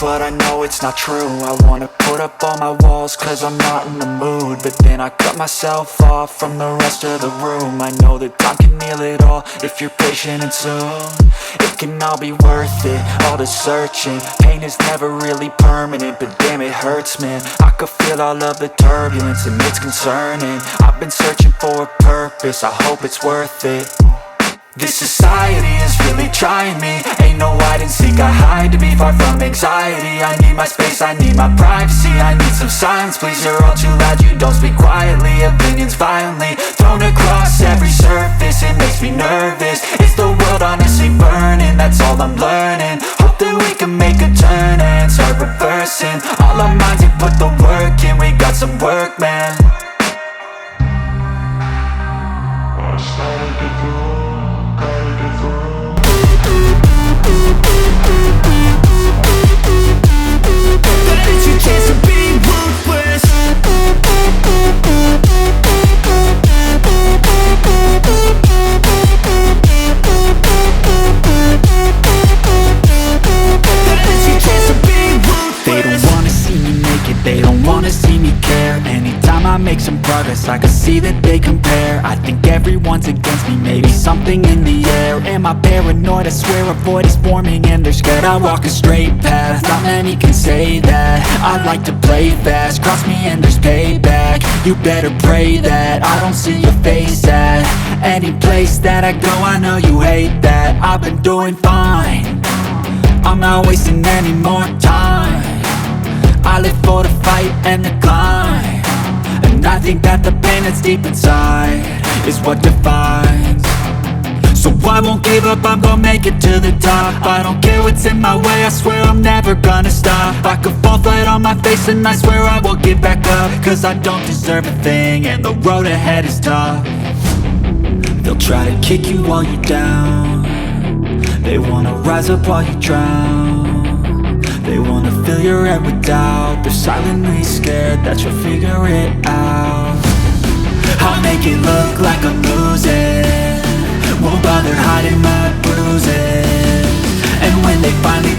but I know it's not true. I wanna put up all my walls cause I'm not in the mood, but then I cut myself off from the rest of the room. I know that time can heal it all if you're patient and soon it can all be worth it, all the searching. Pain is never really permanent, but damn it hurts, man. I could feel all of the turbulence and it's concerning. I've been searching for a purpose, I hope it's worth it. This society is really trying me. Ain't no hide and seek, I hide to be far from anxiety. I need my space, I need my privacy. I need some silence, please, you're all too loud. You don't speak quietly, opinions violently thrown across every surface. It makes me nervous, it's the world honestly burning. That's all I'm learning, hope that we can make a turn and start reversing all our minds and put the work in. We got some work, man. It's your chance to be ruthless. It's your chance to be ruthless. They don't wanna see me make it, they don't wanna see me care. Anytime I make some progress, I can see that they compare. I think everyone's against me, maybe something in the air. Am I paranoid? I swear a void is forming and they're scared. I walk a straight path, not many can say that. I like to play fast, cross me and there's payback. You better pray that I don't see your face at any place that I go. I know you hate that. I've been doing fine, I'm not wasting any more time. I live for the fight and the climb, and I think that the pain that's deep inside is what defines. So I won't give up, I'm gonna make it to the top. I don't care what's in my way, I swear I'm never gonna stop. I could fall flat on my face and I swear I will get back up, cause I don't deserve a thing and the road ahead is tough. They'll try to kick you while you're down, they wanna rise up while you drown. They wanna fill your head with doubt, they're silently scared that you'll figure it out. I'll make it look like I'm losing, won't bother hiding my bruises. And when they finally